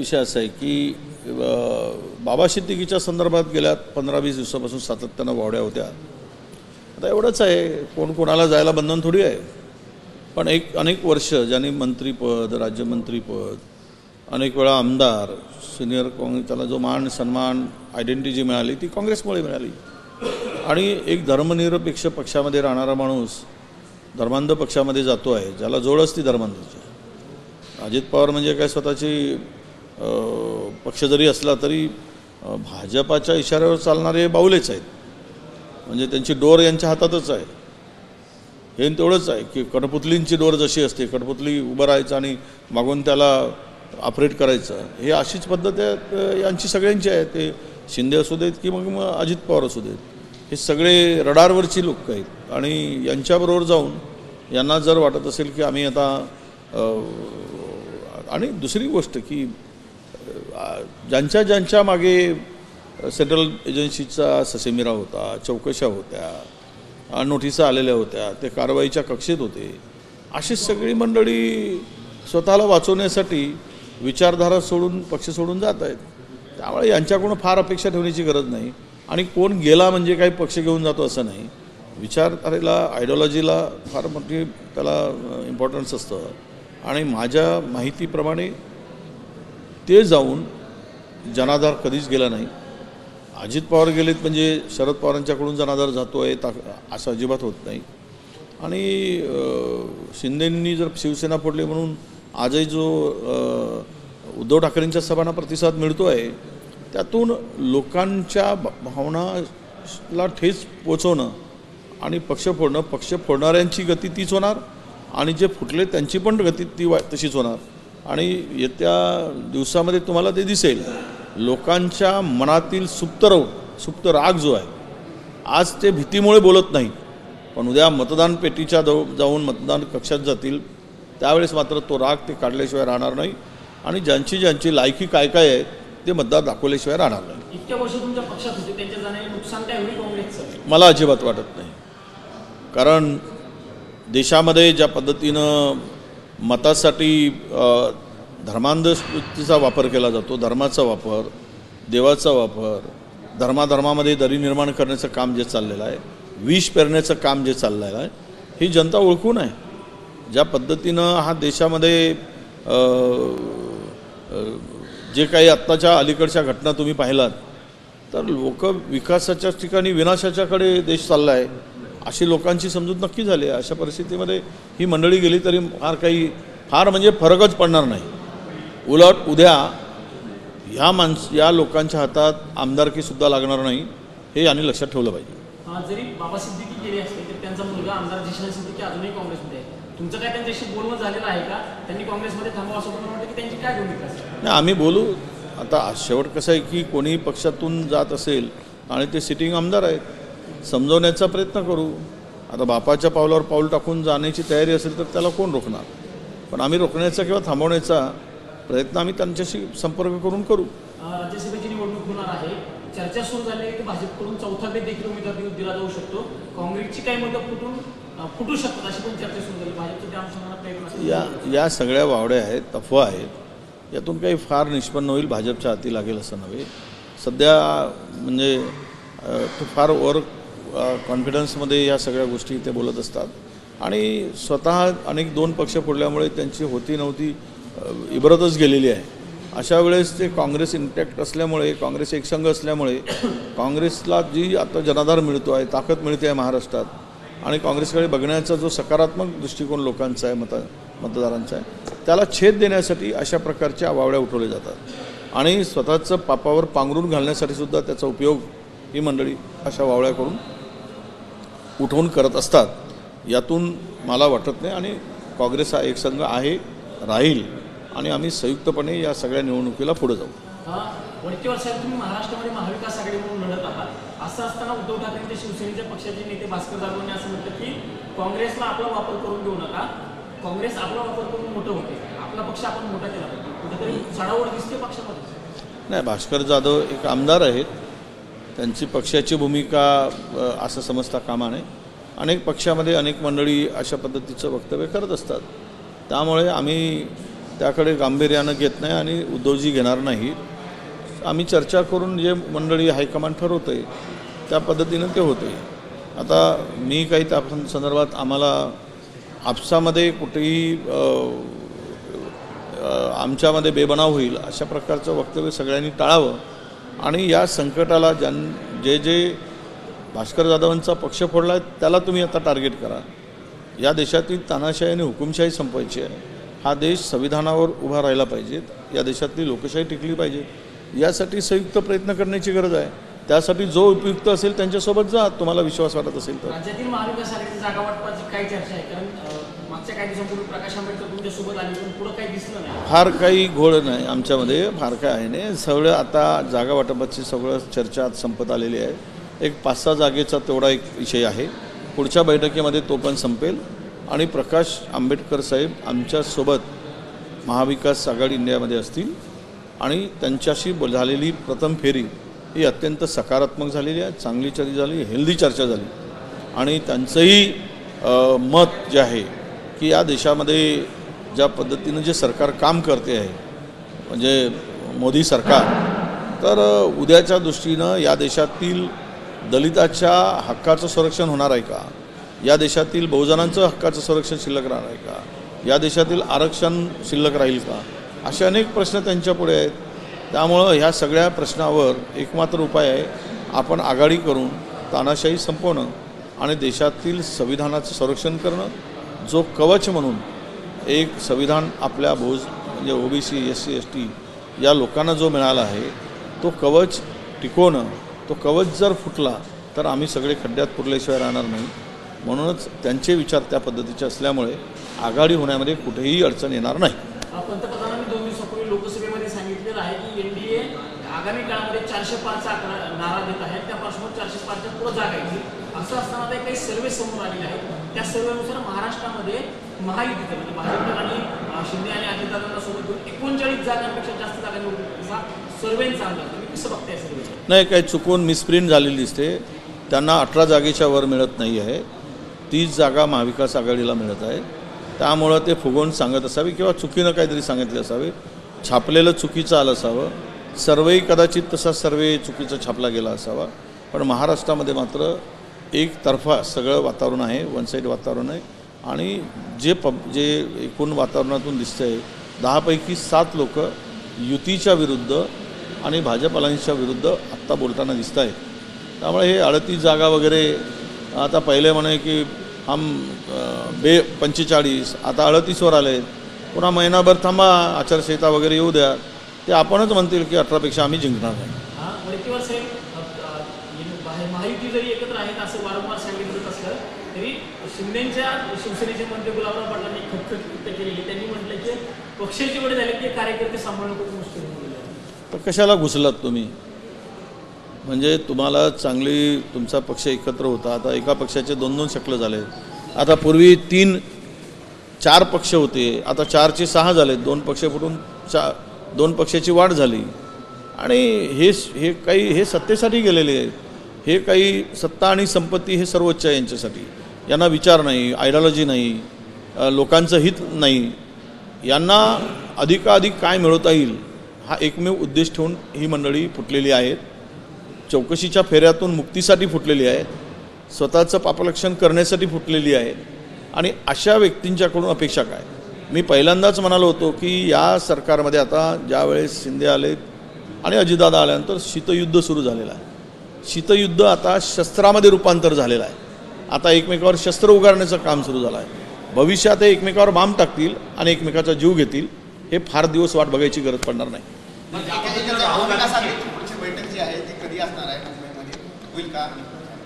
विषय असा आहे की बाबा सिद्दीकीच्या संदर्भात गेल्या 15-20 दिवसापासून सातत्यानं वावड्या होत्या. आता एवढंच आहे, कोण कोणाला जायला बंधन थोडी आहे. पण अनेक वर्ष ज्यांनी मंत्रीपद, राज्यमंत्रीपद, अनेक वेळा आमदार, सिनियर काँग्रेस, त्याला जो मान सन्मान आयडेंटिटी जी मिळाली ती काँग्रेसमुळे मिळाली. आणि एक धर्मनिरपेक्ष पक्षामध्ये राहणारा माणूस धर्मांध पक्षामध्ये जातो आहे, ज्याला जोड असती धर्मांधाची. अजित पवार म्हणजे काय स्वतःची पक्ष जरी असला तरी भाजपाच्या इशाऱ्यावर चालणारे बाहुलेच आहेत. म्हणजे त्यांची डोर यांच्या हातातच आहे. हे तेवढंच आहे की कठपुतलींची डोर जशी असते, कठपुतली उभं राहायचं आणि मागून त्याला ऑपरेट करायचं, हे अशीच पद्धत आहे यांची सगळ्यांची आहे. ते शिंदे असू देत की मग अजित पवार असू देत, हे सगळे रडारवरची लोक आहेत. आणि यांच्याबरोबर जाऊन यांना जर वाटत असेल की आम्ही आता आणि दुसरी गोष्ट की ज्यांच्या मागे सेंट्रल एजन्सीचा ससेमिरा होता, चौकशा होत्या, नोटिसा आलेल्या होत्या, ते कारवाईच्या कक्षेत होते, अशी सगळी मंडळी स्वतःला वाचवण्यासाठी विचारधारा सोडून पक्ष सोडून जात आहेत. त्यामुळे यांच्याकडून फार अपेक्षा ठेवण्याची गरज नाही. आणि कोण गेला म्हणजे काही पक्ष घेऊन जातो असं नाही. विचारधारेला, आयडिओलॉजीला फार मोठी त्याला इम्पॉर्टन्स असतं. आणि माझ्या माहितीप्रमाणे ते जाऊन जनाधार कधीच गेला नाही. अजित पवार गेलेत म्हणजे शरद पवारांच्याकडून जनाधार जातो आहे असं अजिबात होत नाही. आणि शिंदेंनी जर शिवसेना फोडली म्हणून आजही जो उद्धव ठाकरेंच्या सभांना प्रतिसाद मिळतो आहे, त्यातून लोकांच्या भावनाला ठेच पोचवणं आणि पक्ष फोडणं, पक्ष फोडणाऱ्यांची गती तीच होणार आणि जे फुटले त्यांची पण गती तशीच होणार. आणि येत्या दिवसामध्ये तुम्हाला ते दिसेल, लोकांच्या मनातील सुप्त राग जो आहे, आज ते भीतीमुळे बोलत नाहीत, पण उद्या मतदान पेटीच्या जाऊन मतदान कक्षात जातील, त्यावेळेस मात्र तो राग ते काढल्याशिवाय राहणार नाही. आणि ज्यांची लायकी काय आहे ते मतदार दाखवल्याशिवाय राहणार नाही. इतक्या वर्ष तुमच्या पक्षात होते, त्यांच्या जाण्याने नुकसान काय होईल काँग्रेसचं? मला अजिबात वाटत नाही. कारण देशामध्ये ज्या पद्धतीनं मतासाठी धर्मांधतेचा वापर केला जातो, धर्माचा वापर, देवाचा वापर, धर्मामध्ये दरी निर्माण करण्याचं काम जे चाललेलं आहे, विष पेरण्याचं काम जे चाललेलं आहे, ही जनता ओळखून आहे. ज्या पद्धतीनं हा देशामध्ये जे काही आत्ताच्या अलीकडच्या घटना तुम्ही पाहिलात, तर लोक विकासाच्या ठिकाणी विनाशाच्याकडे देश चालला आहे अशी लोकांची समजूत नक्की झाली आहे. अशा परिस्थितीमध्ये ही मंडळी गेली तरी फार म्हणजे फरकच पडणार नाही. उलट उद्या या लोकांच्या हातात आमदारकीसुद्धा लागणार नाही, हे यांनी लक्षात ठेवलं पाहिजे. जरी बाबा सिद्दीकी गेले असते तर त्यांचा मुलगा आमदार जिशान सिद्दीकी अजूनही काँग्रेसमध्ये आहे. तुमचं काय त्यांच्याशी बोलणं झालेलं आहे का? त्यांनी काँग्रेसमध्ये थांबावं असं मला वाटतं की त्यांची काय भूमिका असेल? नाही, आम्ही बोलू. आता शेवट कसं आहे की कोणी पक्षातून जात असेल आणि ते सिटिंग आमदार आहेत, समजवण्याचा प्रयत्न करू. आता बापाच्या पावलावर पाऊल टाकून जाण्याची तयारी असेल तर त्याला कोण रोखणार? पण आम्ही रोखण्याचा किंवा थांबवण्याचा प्रयत्न आम्ही त्यांच्याशी संपर्क करून करू. राज्यसभेची निवडणूक होणार आहे, चर्चा सुरू झाली आहे की भाजपकडून चौथा बेट देखील उमेदवार दिला जाऊ शकतो. काँग्रेसची काही मतं फुटू शकतात अशी पण चर्चा सुरू झाली. भाजपचं त्या अनुषंगाने प्रयत्न या सगळ्या वावड्या आहेत, अफवा आहेत. यातून काही फार निष्पन्न होईल भाजपच्या हाती लागेल असं नव्हे. सध्या म्हणजे तो फार ओव्हर कॉन्फिडन्समध्ये या सगळ्या गोष्टी ते बोलत असतात. आणि स्वतः अनेक 2 पक्ष फोडल्यामुळे त्यांची होती नव्हती इबरतच गेलेली आहे. अशा वेळेस ते काँग्रेस इंटॅक्ट असल्यामुळे, काँग्रेस एकसंघ असल्यामुळे काँग्रेसला जी आता जनाधार मिळतो आहे, ताकद मिळते आहे महाराष्ट्रात, आणि काँग्रेसकडे बघण्याचा जो सकारात्मक दृष्टिकोन लोकांचा आहे, मतदारांचा आहे, त्याला छेद देण्यासाठी अशा प्रकारच्या वावड्या उठवल्या जातात. आणि स्वतःचं पापावर पांघरून घालण्यासाठी सुद्धा त्याचा उपयोग ही मंडळी अशा वावड्या करून उठवून करत असतात. यातून मला वाटत नाही. आणि काँग्रेस हा एकसंघ आहे, राहील, आणि आम्ही संयुक्तपणे या सगळ्या निवडणुकीला पुढे जाऊ. वडकेवर साहेब, तुम्ही महाराष्ट्रामध्ये महाविकास आघाडी म्हणून लढत आहात. असं असताना उद्धव ठाकरेंच्या शिवसेनेच्या पक्षाचे नेते भास्कर जाधवने असं म्हटलं की काँग्रेसला आपला वापर करून देऊ नका, काँग्रेस आपला वापर करून मोठं होते, आपला पक्ष आपण मोठा केला पाहिजे. कुठेतरी चढाओढ दिसते पक्षामध्ये. नाही, भास्कर जाधव एक आमदार आहेत, त्यांची पक्षाची भूमिका असं समजता कामा नये. अनेक पक्षामध्ये अनेक मंडळी अशा पद्धतीचं वक्तव्य करत असतात. त्यामुळे आम्ही त्याकडे गांभीर्यानं घेत नाही आणि उद्धवजी घेणार नाही. आम्ही चर्चा करून जे मंडळी हायकमांड ठरवतं आहे त्या पद्धतीनं ते होतं आहे. आता मी काही त्या संदर्भात आम्हाला आपसामध्ये कुठेही आमच्यामध्ये बेबनाव होईल अशा प्रकारचं वक्तव्य सगळ्यांनी टाळावं आणि या संकटाला जे भास्कर जाधवांचा पक्ष फोडला आहे त्याला तुम्ही आता टार्गेट करा. या देशातील तानाशाही आणि हुकुमशाही संपवायची आहे. हा देश संविधानावर उभा राहिला पाहिजे. या देशातली लोकशाही टिकली पाहिजे. यासाठी संयुक्त प्रयत्न करण्याची गरज आहे. त्यासाठी जो उपयुक्त असेल त्यांच्यासोबत जा, तुम्हाला विश्वास वाटत असेल तर. राज्यातील महाविकास आघाडीची जागा वाटपाची काय चर्चा आहे? कारण मागच्या काही दिवसांपूर्वी प्रकाश आंबेडकर तुमच्यासोबत आले पण पुढं काही दिसलं नाही. फार काही घोळ नाही आमच्यामध्ये, फार काय आहे नाही. सगळं आता जागा वाटपाची सगळं चर्चा संपत आलेली आहे. एक 5-6 जागेचा तेवढा एक विषय आहे. पुढच्या बैठकीमध्ये तो पण संपेल आणि प्रकाश आंबेडकर साहेब आमच्यासोबत महाविकास आघाडी इंडियामध्ये असतील आणि त्यांच्याशी झालेली प्रथम फेरी ही अत्यंत सकारात्मक झालेली आहे. चांगली चर्चा झाली, हेल्दी चर्चा झाली आणि त्यांचंही मत जे आहे की या देशामध्ये ज्या पद्धतीनं जे सरकार काम करते आहे म्हणजे मोदी सरकार, तर उद्याच्या दृष्टीनं या देशातील दलिताच्या हक्काचं संरक्षण होणार आहे का? या देशातील बहुजनांचं हक्काचं संरक्षण शिल्लक राहणार आहे का? या देशातील आरक्षण शिल्लक राहील का? असे अनेक प्रश्न त्यांच्यापुढे आहेत. त्यामुळं ह्या सगळ्या प्रश्नावर एकमात्र उपाय आहे, आपण आघाडी करून तानाशाही संपवणं आणि देशातील संविधानाचं संरक्षण करणं. जो कवच म्हणून एक संविधान आपल्या म्हणजे OBC SC ST या लोकांना जो मिळाला आहे तो कवच टिकवणं. तो कवच जर फुटला तर आम्ही सगळे खड्ड्यात पुरल्याशिवाय राहणार नाही. म्हणूनच त्यांचे विचार त्या पद्धतीचे असल्यामुळे आघाडी होण्यामध्ये कुठेही अडचण येणार नाही. पंतप्रधानांनी 2 दिवसापूर्वी लोकसभेमध्ये सांगितलेलं आहे की NDA आगामी काळामध्ये 405चा आकडा नारा देत आहे. त्या पार्श्वभूमीवर 405च्या पुढे जागा येईल. असं असताना काही सर्वे समोर आलेले आहेत. त्या सर्वेनुसार महाराष्ट्रामध्ये महायुतीचं म्हणजे भाजप आणि शिंदे आणि अजितदादांना सोबत घेऊन 39 जागांपेक्षा जास्त जागा निवडून सर्वेंचा अंदाज. तुम्ही कसं बघताय सर्वे? नाही, काही चुकून मिसप्रिंट झालेली दिसते. त्यांना 18 जागेच्या वर मिळत नाही आहे. 30 जागा महाविकास आघाडीला मिळत आहे. त्यामुळं ते फुगवून सांगत असावे किंवा चुकीनं काहीतरी सांगितले असावे. छापलेलं चुकीचं आलं असावं. सर्वेही कदाचित तसा सर्वे चुकीचा छापला गेला असावा. पण महाराष्ट्रामध्ये मात्र एकतर्फा सगळं वातावरण आहे, वन साईड वातावरण आहे. आणि जे एकूण वातावरणातून दिसतं आहे 10 पैकी 7 लोक युतीच्या विरुद्ध आणि भाजपवाल्यांच्या विरुद्ध आत्ता बोलताना दिसत आहेत. त्यामुळे हे 38 जागा वगैरे आता पहिले म्हणे की 45 आता 38वर आले. पुन्हा महिनाभर थांबा, आचारसंहिता वगैरे येऊ द्या, ते आपणच म्हणतील की 18पेक्षा आम्ही जिंकणार नाही. वरतीवर साहेब महायुती जरी एकत्र आहेत असं वारंवार सांगितलं असलं तरी शिंदेच्या शिवसेनेचे मंत्री गुलाबराव पाटलांनी खटखट केलेली. त्यांनी म्हटलं की पक्षाची वेळ झाली की कार्यकर्ते सांभाळणं खूप मुश्किल होऊन गेलं. तर कशाला घुसलात तुम्ही? म्हणजे तुम्हाला चांगली तुमचा पक्ष एकत्र होता. आता एका पक्षाचे 2-2 शकलं झाले. आता पूर्वी 3-4 पक्ष होते, आता 4चे 6 झाले. 2 पक्ष फुटून 2 पक्षाची वाढ झाली. आणि हे काही हे सत्तेसाठी गेलेले आहेत. हे काही सत्ता आणि संपत्ती हे सर्वोच्च आहे यांच्यासाठी. यांना विचार नाही, आयडिओलॉजी नाही, लोकांचं हित नाही. यांना अधिकाधिक काय मिळवता येईल हा एकमेव उद्देश ठेवून ही मंडळी फुटलेली आहेत. चौकशीच्या फेऱ्यातून मुक्तीसाठी फुटलेली आहेत. स्वतःचं पापलक्षण करण्यासाठी फुटलेली आहेत. आणि अशा व्यक्तींच्याकडून अपेक्षा काय? मी पहिल्यांदाच म्हणालो होतो की या सरकारमध्ये आता ज्यावेळेस शिंदे आले आणि अजितदादा आल्यानंतर शीतयुद्ध सुरू झालेलं आहे. शीतयुद्ध आता शस्त्रामध्ये रूपांतर झालेलं आहे. आता एकमेकावर शस्त्र उगारण्याचं काम सुरू झालं आहे. भविष्यात हे एकमेकावर बांब टाकतील आणि एकमेकाचा जीव घेतील. हे फार दिवस वाट बघायची गरज पडणार नाही.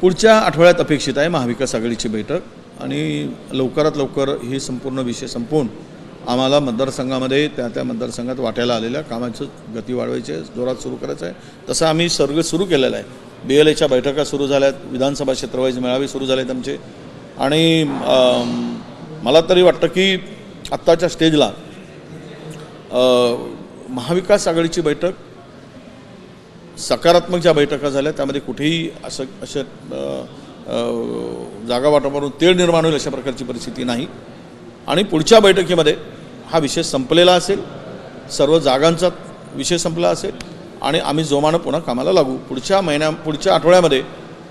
पुढच्या आठवड्यात अपेक्षित आहे महाविकास आघाडीची बैठक आणि लवकरात लवकर हे संपूर्ण विषय संपवून आम्हाला मतदारसंघामध्ये त्या मतदारसंघात वाट्याला आलेल्या कामाचं गती वाढवायची आहे, जोरात सुरू करायचं आहे. तसं आम्ही सर्व सुरू केलेलं आहे. BLAच्या बैठका सुरू झाल्यात, विधानसभा क्षेत्रवाईज मेळावे सुरू झालेत आमचे. आणि मला तरी वाटतं की आत्ताच्या स्टेजला महाविकास आघाडीची बैठक सकारात्मक ज्या बैठका झाल्या त्यामध्ये कुठेही असं जागा वाटपावरून तेढ निर्माण होईल अशा प्रकारची परिस्थिती नाही. आणि पुढच्या बैठकीमध्ये हा विषय संपलेला असेल, सर्व जागांचा विषय संपला असेल आणि आम्ही जोमानं पुन्हा कामाला लागू. पुढच्या आठवड्यामध्ये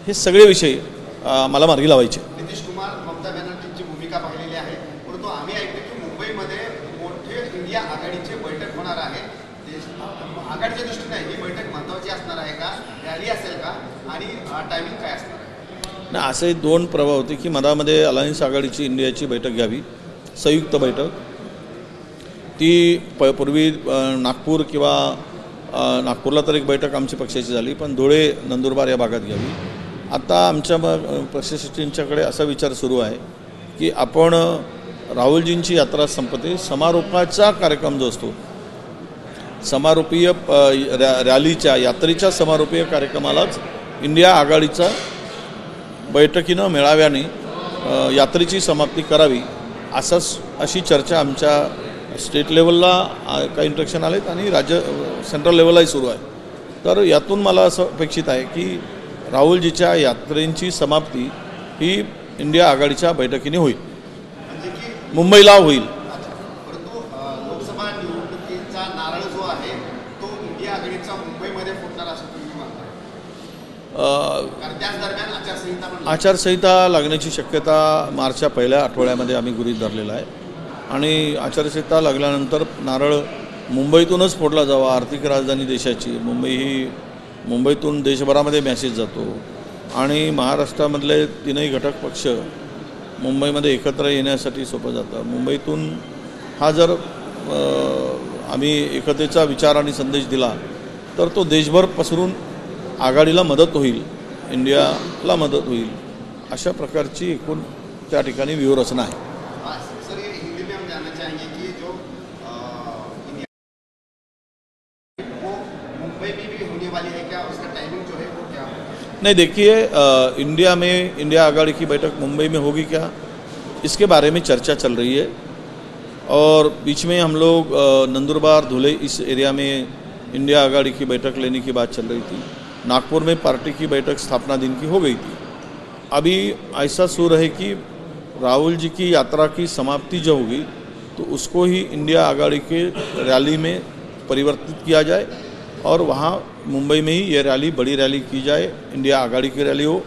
हे सगळे विषय मला मार्गी लावायचे. नितीश कुमार ममता बॅनर्जींची भूमिका पाहिलेली आहे, परंतु आम्ही ऐकतो की मुंबईमध्ये मोठे इंडिया आघाडीची बैठक होणार आहे. आघाडीच्या दृष्टीने ही बैठक महत्त्वाची असणार आहे का, रॅली असेल का आणि टायमिंग काय असणार आहे? नाही, असे दोन प्रभाव होते की मधामध्ये अलायन्स आघाडीची इंडियाची बैठक घ्यावी, संयुक्त बैठक. ती पूर्वी नागपूर किंवा नागपूरला तर एक बैठक आमची पक्षाची झाली, पण धुळे नंदुरबार या भागात घ्यावी. आता आमच्या पक्षश्रेष्ठींच्याकडे असा विचार सुरू आहे की आपण राहुलजींची यात्रा संपते, समारोपाचा कार्यक्रम जो असतो, समारोपीय रॅलीच्या यात्रेच्या समारोपीय कार्यक्रमालाच इंडिया आघाडीचा बैठकीनं मेळाव्याने यात्रेची समाप्ती करावी अशी चर्चा आमच्या स्टेट लेवलला काही इंट्रॅक्शन आलेत आणि सेंट्रल लेवललाही सुरू आहे. तर यातून मला असं अपेक्षित आहे की राहुलजीच्या यात्रेची समाप्ती ही इंडिया आघाडीच्या बैठकीने होईल, म्हणजे की मुंबईला होईल. परंतु लोकसभा निवडणुकीचा नारळ जो आहे तो इंडिया आघाडीचा मुंबईमध्ये फुटणार असं तुम्ही म्हणताय, कारण त्याच दरम्यान आचारसंहिता लागण्याची शक्यता मार्चच्या पहिल्या आठवड्यामध्ये आम्ही गृहीत धरलेला आहे आणि आचारसंहिता लागल्यानंतर नारळ मुंबईतूनच फोडला जावा. आर्थिक राजधानी देशाची मुंबई ही, मुंबईतून देशभरामध्ये मॅसेज जातो आणि महाराष्ट्रामधले तीनही घटक पक्ष मुंबईमध्ये एकत्र येण्यासाठी सोपं जातं. मुंबईतून हा जर आम्ही एकतेचा विचार आणि संदेश दिला तर तो देशभर पसरून आघाडीला मदत होईल, इंडियाला मदत होईल, अशा प्रकारची एकूण त्या ठिकाणी व्यूहरचना आहे. सर, ये हिंदी में हम जानना चाहेंगे कि जो वो मुंबई में भी होने वाली है क्या, उसका टाइमिंग जो है वो क्या होगा? नहीं, देखिए, इंडिया आघाड़ी की बैठक मुंबई में होगी क्या, इसके बारे में चर्चा चल रही है और बीच में हम लोग नंदुरबार धुले इस एरिया में इंडिया आघाड़ी की बैठक लेने की बात चल रही थी. नागपुर में पार्टी की बैठक स्थापना दिन की हो गई थी. अभी ऐसा सूर है कि राहुल जी की यात्रा की समाप्ति जो होगी तो उसको ही इंडिया आघाड़ी के रैली में परिवर्तित किया जाए और वहाँ मुंबई में ही ये रैली, बड़ी रैली की जाए, इंडिया आघाड़ी की रैली हो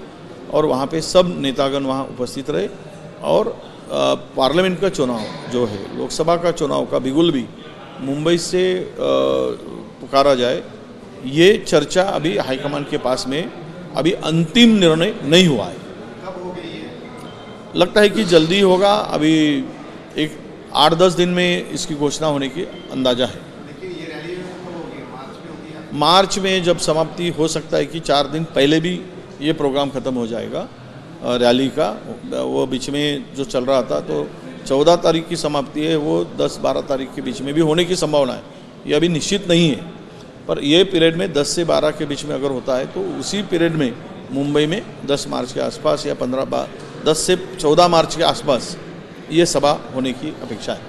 और वहाँ पे सब नेतागण वहाँ उपस्थित रहे और पार्लियामेंट का चुनाव जो है, लोकसभा का चुनाव का बिगुल भी मुंबई से पुकारा जाए. ये चर्चा अभी हाईकमान के पास में अभी अंतिम निर्णय नहीं हुआ है. कब होगी ये? लगता है कि जल्दी होगा. अभी एक 8-10 दिन में इसकी घोषणा होने की अंदाजा है. लेकिन ये रैली कब होगी? मार्च में होगी या? मार्च में जब समाप्ति हो सकता है कि 4 दिन पहले भी ये प्रोग्राम ख़त्म हो जाएगा रैली का. वो बीच में जो चल रहा था तो 14 तारीख की समाप्ति है, वो 10-12 तारीख के बीच में भी होने की संभावना है. ये अभी निश्चित नहीं है, पर ये पीरियड में 10 से 12 के बीच में अगर होता है तो उसी पीरियड में मुंबई में 10 मार्च के आसपास या 10 से 14 मार्च के आसपास ये सभा होने की अपेक्षा है.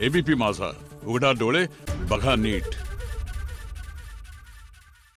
एबीपी माझा, उघडा डोळे बघा नीट.